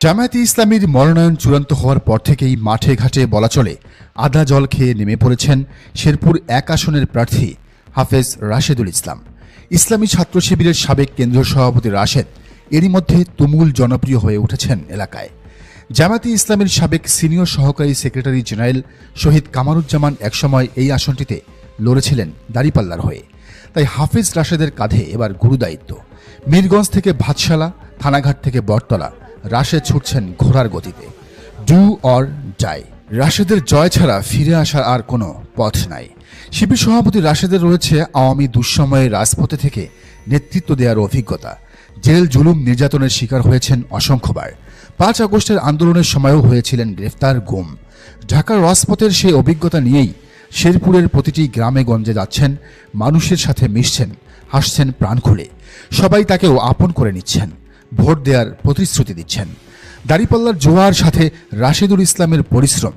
জামায়াতে ইসলামীর মনোনয়ন চূড়ান্ত হওয়ার পর থেকেই মাঠে ঘাটে বলা চলে আদা জল খেয়ে নেমে পড়েছেন শেরপুর ১ আসনের প্রার্থী হাফেজ রাশেদুল ইসলাম। ইসলামী ছাত্র শিবিরের সাবেক কেন্দ্রীয় সভাপতি রাশেদ এরই মধ্যে তুমুল জনপ্রিয় হয়ে উঠেছেন এলাকায়। জামায়াতে ইসলামীর সাবেক সিনিয়র সহকারী সেক্রেটারি জেনারেল শহীদ কামারুজ্জামান একসময় এই আসনটিতে লড়েছিলেন দাঁড়িপাল্লার হয়ে। তাই হাফেজ রাশেদের কাঁধে এবার গুরুদায়িত্ব। মিরগঞ্জ থেকে ভাতশালা, থানাঘাট থেকে বটতলা রাশেদ ছুটছেন ঘোড়ার গতিতে। Do or die. রাশেদের জয় ছাড়া ফিরে আসার আর কোনো পথ নাই। শিবির সভাপতি রাশেদের রয়েছে আওয়ামী দুঃসময়ে রাজপথে থেকে নেতৃত্ব দেওয়ার অভিজ্ঞতা। জেল জুলুম নির্যাতনের শিকার হয়েছেন অসংখ্যবার। ৫ আগস্টের আন্দোলনের সময়ও হয়েছিলেন গ্রেফতার, গুম। ঢাকার রাজপথের সেই অভিজ্ঞতা নিয়েই শেরপুরের প্রতিটি গ্রামে গঞ্জে যাচ্ছেন, মানুষের সাথে মিশছেন, হাসছেন প্রাণ খুলে। সবাই তাকেও আপন করে নিচ্ছেন, ভোট দেওয়ার প্রতিশ্রুতি দিচ্ছেন। দাঁড়িপাল্লার জোয়ার সাথে রাশেদুল ইসলামের পরিশ্রম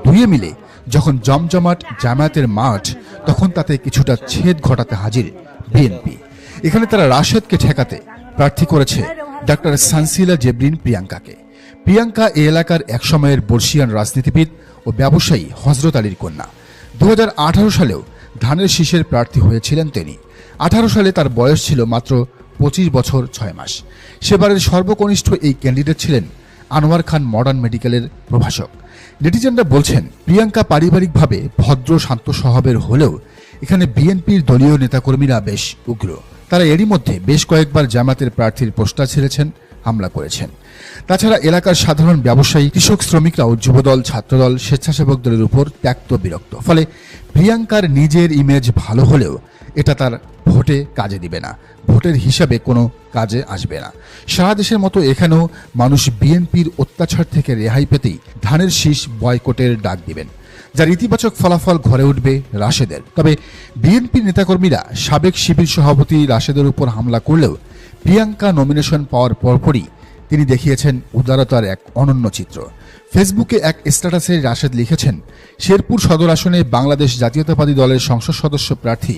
দুয়ে মিলে যখন জমজমাট জামায়াতের মাঠ, তখন তাতে কিছুটা ছেদ ঘটাতে হাজির বিএনপি। এখানে তারা রাশেদকে ঠেকাতে প্রার্থী করেছে ডাক্তার সানসিলা জেবরিন প্রিয়াঙ্কাকে। প্রিয়াঙ্কা এ এলাকার একসময়ের বর্ষিয়ান রাজনীতিবিদ ও ব্যবসায়ী হজরত আলীর কন্যা। 2018 সালেও ধানের শীষের প্রার্থী হয়েছিলেন তিনি। 18 সালে তার বয়স ছিল মাত্র 25 বছর 6 মাস। সেবারের সর্বকনিষ্ঠ এই ক্যান্ডিডেট ছিলেন আনোয়ার খান মডার্ন মেডিকেলের প্রভাষক। নেটিজেনরা বলছেন, প্রিয়াঙ্কা পারিবারিকভাবে ভদ্র শান্ত স্বভাবের হলেও এখানে বিএনপির দলীয় নেতাকর্মীরা বেশ উগ্র। তারা এরই মধ্যে বেশ কয়েকবার জামায়াতের প্রার্থীর পোস্টার ছেড়েছেন, হামলা করেছেন। তাছাড়া এলাকার সাধারণ ব্যবসায়ী, কৃষক, শ্রমিকরাও যুবদল, ছাত্রদল, স্বেচ্ছাসেবক দলের উপর ত্যক্ত বিরক্ত। ফলে প্রিয়াঙ্কার নিজের ইমেজ ভালো হলেও এটা তার ভোটে কাজে দিবে না, ভোটের হিসাবে কোনো কাজে আসবে না। সারা দেশের মতো এখানেও মানুষ বিএনপির অত্যাচার থেকে রেহাই পেতেই ধানের শীষ বয়কটের ডাক দিবেন, যার ইতিবাচক ফলাফল ঘরে উঠবে রাশেদের। তবে বিএনপির নেতাকর্মীরা সাবেক শিবির সভাপতি রাশেদের উপর হামলা করলেও প্রিয়াঙ্কা নমিনেশন পাওয়ার পরপরই তিনি দেখিয়েছেন উদারতার এক অনন্য চিত্র। ফেসবুকে এক স্ট্যাটাসে রাশেদ লিখেছেন, শেরপুর সদর আসনে বাংলাদেশ জাতীয়তাবাদী দলের সংসদ সদস্য প্রার্থী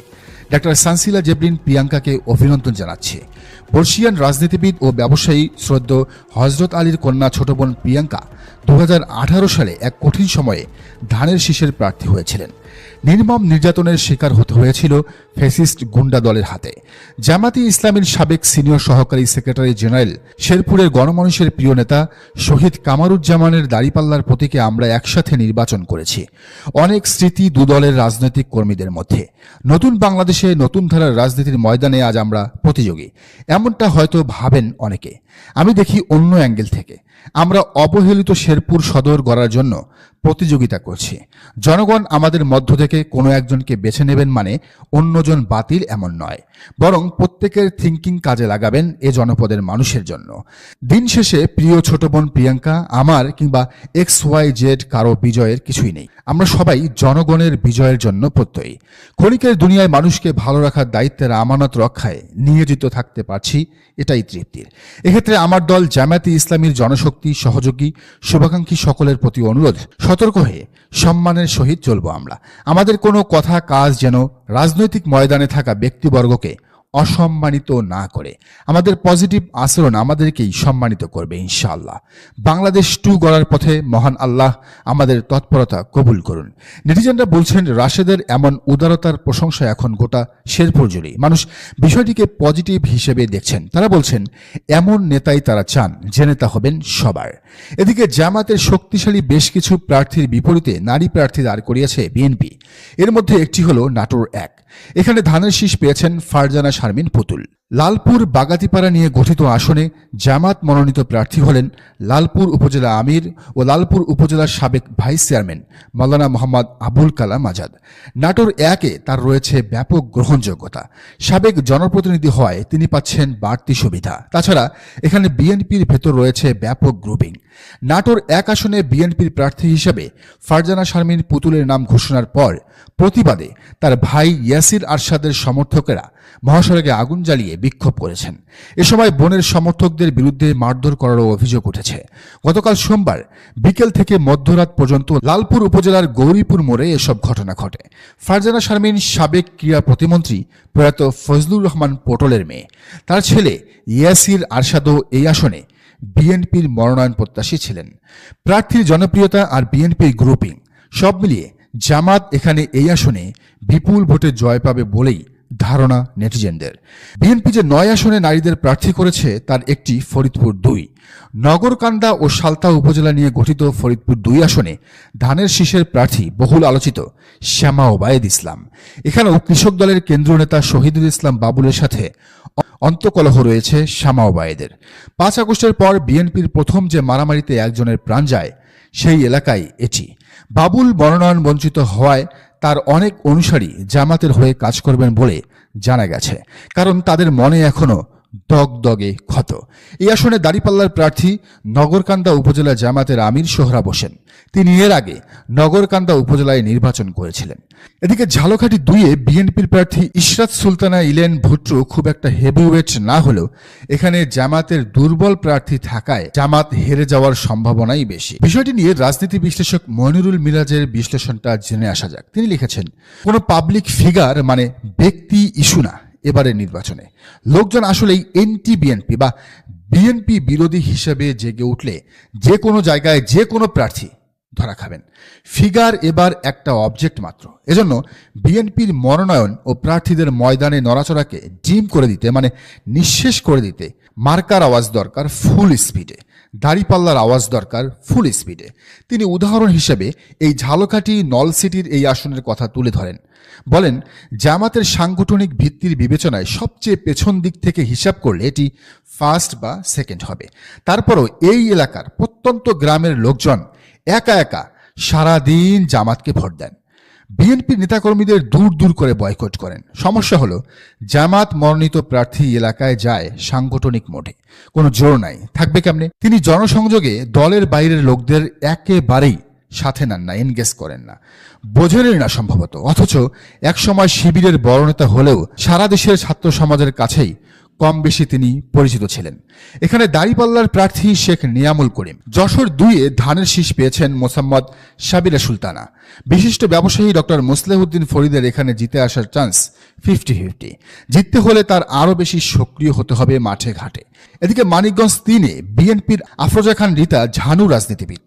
ডাক্তার সানসিলা জেবরিন প্রিয়াঙ্কাকে অভিনন্দন জানাচ্ছে। বর্ষিয়ান রাজনীতিবিদ ও ব্যবসায়ী শ্রদ্ধ হজরত আলীর কন্যা ছোট বোন প্রিয়াঙ্কা 2018 সালে এক কঠিন সময়ে ধানের শীষের প্রার্থী হয়েছিলেন। নির্মম নির্যাতনের শিকার হতে হয়েছিল ফ্যাসিস্ট গুন্ডা দলের হাতে। জামায়াতে ইসলামীর সাবেক সিনিয়র সহকারী সেক্রেটারি জেনারেল, শেরপুরের গণমানুষের প্রিয় নেতা শহীদ কামারুজ্জামানের দাঁড়িপাল্লার প্রতীকে আমরা একসাথে নির্বাচন করেছি। অনেক স্মৃতি দুদলের রাজনৈতিক কর্মীদের মধ্যে। নতুন বাংলাদেশে নতুন ধারার রাজনীতির ময়দানে আজ আমরা প্রতিযোগী, এমনটা হয়তো ভাবেন অনেকে। আমি দেখি অন্য অ্যাঙ্গেল থেকে। আমরা অবহেলিত শেরপুর সদর গড়ার জন্য প্রতিযোগিতা করছি। জনগণ আমাদের মধ্য থেকে কোনো একজনকে বেছে নেবেন মানে অন্যজন বাতিল এমন নয়, বরং প্রত্যেকের থিঙ্কিং কাজে লাগাবেন এ জনপদের মানুষের জন্য। দিন শেষে প্রিয় ছোট বোন প্রিয়াঙ্কা আমার কিংবা XYZ কারো বিজয়ের কিছুই নেই। আমরা সবাই জনগণের বিজয়ের জন্য প্রত্যয়ী। ক্ষণিকের দুনিয়ায় মানুষকে ভালো রাখার দায়িত্বের আমানত রক্ষায় নিয়োজিত থাকতে পারছি, এটাই তৃপ্তির। এক্ষেত্রে আমার দল জামায়াতে ইসলামীর জনশক্তি, সহযোগী, শুভাকাঙ্ক্ষী সকলের প্রতি অনুরোধ, সতর্ক হয়ে সম্মানের সহিত চলব আমরা। আমাদের কোনো কথা কাজ যেন রাজনৈতিক ময়দানে থাকা ব্যক্তিবর্গকে অসম্মানিত না করে। আমাদের পজিটিভ আচরণ আমাদেরকেই সম্মানিত করবে ইনশাআল্লাহ। বাংলাদেশ 2 গড়ার পথে মহান আল্লাহ আমাদের তৎপরতা কবুল করুন। নেটিজেনরা বলছেন, রাশেদের এমন উদারতার প্রশংসা এখন গোটা শেরপুর জুড়ে মানুষ বিষয়টিকে পজিটিভ হিসেবে দেখছেন। তারা বলছেন, এমন নেতাই তারা চান যে নেতা হবেন সবার। এদিকে জামায়াতের শক্তিশালী বেশ কিছু প্রার্থীর বিপরীতে নারী প্রার্থী দাঁড় করিয়েছে বিএনপি। এর মধ্যে একটি হল নাটোর 1। এখানে ধানের শীষ পেয়েছেন ফারজানা শারমিন পুতুল। লালপুর বাগাতিপাড়া নিয়ে গঠিত আসনে জামায়াত মনোনীত প্রার্থী হলেন লালপুর উপজেলা আমির ও লালপুর উপজেলার সাবেক ভাইস চেয়ারম্যান মাওলানা মোহাম্মদ আবুল কালাম আজাদ। নাটোর 1-এ তার রয়েছে ব্যাপক গ্রহণযোগ্যতা। সাবেক জনপ্রতিনিধি হওয়ায় তিনি পাচ্ছেন বাড়তি সুবিধা। তাছাড়া এখানে বিএনপির ভেতর রয়েছে ব্যাপক গ্রুপিং। নাটোর 1 আসনে বিএনপির প্রার্থী হিসেবে ফারজানা শারমিন পুতুলের নাম ঘোষণার পর প্রতিবাদে তার ভাই ইয়াসির আরশাদের সমর্থকেরা মহাসড়কে আগুন জ্বালিয়ে বিক্ষোভ করেছেন। এ সময় বোনের সমর্থকদের বিরুদ্ধে মারধর করারও অভিযোগ উঠেছে। গতকাল সোমবার বিকেল থেকে মধ্যরাত পর্যন্ত লালপুর উপজেলার গৌরীপুর মোড়ে এসব ঘটনা ঘটে। ফারজানা শারমিন সাবেক ক্রীড়া প্রতিমন্ত্রী প্রয়াত ফজলুর রহমান পটলের মেয়ে। তার ছেলে ইয়াসির আরশাদও এই আসনে বিএনপির মনোনয়ন প্রত্যাশী ছিলেন। প্রার্থীর জনপ্রিয়তা আর বিএনপির গ্রুপিং সব মিলিয়ে জামাত এখানে এই আসনে বিপুল ভোটে জয় পাবে বলেই ধারণা নেটিজেনদের। বিএনপি যে 9 আসনে নারীদের প্রার্থী করেছে তার একটি ফরিদপুর 2। নগরকান্দা ও সালতা উপজেলা নিয়ে গঠিত ফরিদপুর 2 আসনে ধানের শীষের প্রার্থী বহুল আলোচিত শ্যামা ওবায়েদ ইসলাম। এখানেও কৃষক দলের কেন্দ্রীয় নেতা শহীদুল ইসলাম বাবুলের সাথে অন্তকলহ রয়েছে শ্যামা ওবায়েদের। 5 আগস্টের পর বিএনপির প্রথম যে মারামারিতে একজনের প্রাণ যায় সেই এলাকায় এটি। বাবুল মনোনয়ন বঞ্চিত হওয়ায় তার অনেক অনুসারী জামাতের হয়ে কাজ করবেন বলে জানা গেছে, কারণ তাদের মনে এখনো দগদগে ক্ষত। এই আসনে দাঁড়িপাল্লার প্রার্থী নগরকান্দা উপজেলা জামাতের আমির সোহরাব হোসেন। তিনি এর আগে নগরকান্দা উপজেলায় নির্বাচন করেছিলেন। এদিকে ঝালকাঠি 2-এ বিএনপির প্রার্থী ইশরাত সুলতানা ইলেন ভুট্টো খুব একটা হেভিওয়েট না হলেও এখানে জামাতের দুর্বল প্রার্থী থাকায় জামাত হেরে যাওয়ার সম্ভাবনাই বেশি। বিষয়টি নিয়ে রাজনীতি বিশ্লেষক মনিরুল মিরাজের বিশ্লেষণটা জেনে আসা যাক। তিনি লিখেছেন, কোনো পাবলিক ফিগার মানে ব্যক্তি ইস্যু না এবারের নির্বাচনে। লোকজন আসলেই এন্টি বিএনপি বা বিএনপি বিরোধী হিসেবে জেগে উঠলে যে কোনো জায়গায় যে কোনো প্রার্থী ধরা খাবেন। ফিগার এবার একটা অবজেক্ট মাত্র। এজন্য বিএনপির মনোনয়ন ও প্রার্থীদের ময়দানে নড়াচড়াকে ডিম করে দিতে মানে নিঃশেষ করে দিতে মার্কার আওয়াজ দরকার ফুল স্পিডে, দাঁড়িপাল্লার আওয়াজ দরকার ফুল স্পিডে। তিনি উদাহরণ হিসেবে এই ঝালকাঠি নলসিটির এই আসনের কথা তুলে ধরেন। বলেন, জামাতের সাংগঠনিক ভিত্তির বিবেচনায় সবচেয়ে পেছন দিক থেকে হিসাব করলে এটি ফার্স্ট বা সেকেন্ড হবে। তারপরও এই এলাকার প্রত্যন্ত গ্রামের লোকজন একা একা সারাদিন জামাতকে ভোট দেন। বিএনপির নেতাকর্মীদের দূর দূর করে বয়কট করেন। সমস্যা হলো জামাত মনোনীত প্রার্থী এলাকায় যায় সাংগঠনিক মোডে, কোনো জোর নাই, থাকবে কেমনে? তিনি জনসংযোগে দলের বাইরের লোকদের একেবারেই সাথে নেন না, এনগেজ করেন না, বোঝেনই না সম্ভবত। অথচ একসময় শিবিরের বড় নেতা হলেও সারা দেশের ছাত্র সমাজের কাছেই কম বেশি তিনি পরিচিত ছিলেন। এখানে দাঁড়িপাল্লার প্রার্থী শেখ নিয়ামুল করিম। যশোর 2-এ ধানের শীষ পেয়েছেন মোসাম্মদ সাবিরা সুলতানা। বিশিষ্ট ব্যবসায়ী ডক্টর মুসলেহউদ্দিন ফরিদের এখানে জিতে আসার চান্স 50-50। জিততে হলে তার আরও বেশি সক্রিয় হতে হবে মাঠে ঘাটে। এদিকে মানিকগঞ্জ 3-এ বিএনপির আফরোজা খান রিতা ঝানু রাজনীতিবিদ।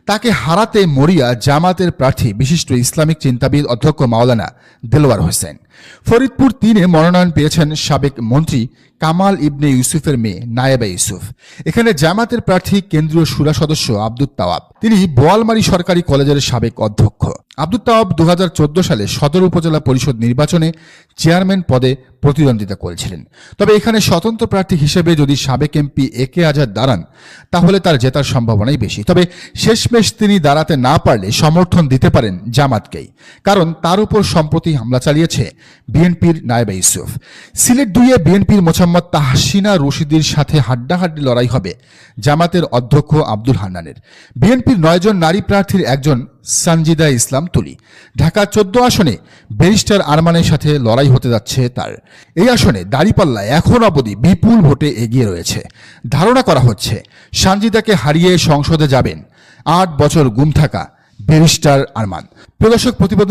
তাকে হারাতে মরিয়া জামাতের প্রার্থী বিশিষ্ট ইসলামিক চিন্তাবিদ অধ্যক্ষ মাওলানা দেলোয়ার হোসেন। ফরিদপুর 3-এ মনোনয়ন পেয়েছেন সাবেক মন্ত্রী কামাল ইবনে ইউসুফের মেয়ে নায়েবা ইউসুফ। এখানে জামাতের প্রার্থী কেন্দ্রীয় শুরা সদস্য আব্দুত তাওয়াব। তিনি বোয়ালমারী সরকারি কলেজের সাবেক অধ্যক্ষ। আব্দুত তাওয়াব 2014 সালে সদর উপজেলা পরিষদ নির্বাচনে চেয়ারম্যান পদে প্রতিদ্বন্দ্বিতা করেছিলেন। তবে এখানে স্বতন্ত্র প্রার্থী হিসেবে যদি সাবেক এমপি একে আজাদ দাঁড়ান তাহলে তার জেতার সম্ভাবনাই বেশি। তবে শেষমেশ তিনি দাঁড়াতে না পারলে সমর্থন দিতে পারেন জামাতকেই, কারণ তার উপর সম্প্রতি হামলা চালিয়েছে বিএনপির নায়েবা ইউসুফ। সিলেট 2-এ বিএনপির মোসাম্মদ তাহসিনা রশিদির সাথে হাড্ডাহাড্ডি লড়াই হবে জামাতের অধ্যক্ষ আব্দুল হান্নানের। বিএনপির 9 জন নারী প্রার্থীর একজন সানজিদা ইসলাম তুলি। ঢাকা 14 আসনে ব্যারিস্টার আরমানের সাথে লড়াই হতে যাচ্ছে তার। এই আসনে দাঁড়িপাল্লা এখন অবধি বিপুল ভোটে এগিয়ে রয়েছে। ধারণা করা হচ্ছে সানজিদাকে হারিয়ে সংসদে যাবেন 8 বছর গুম থাকা ব্যারিস্টার আরমান। প্রদর্শক প্রতিবেদন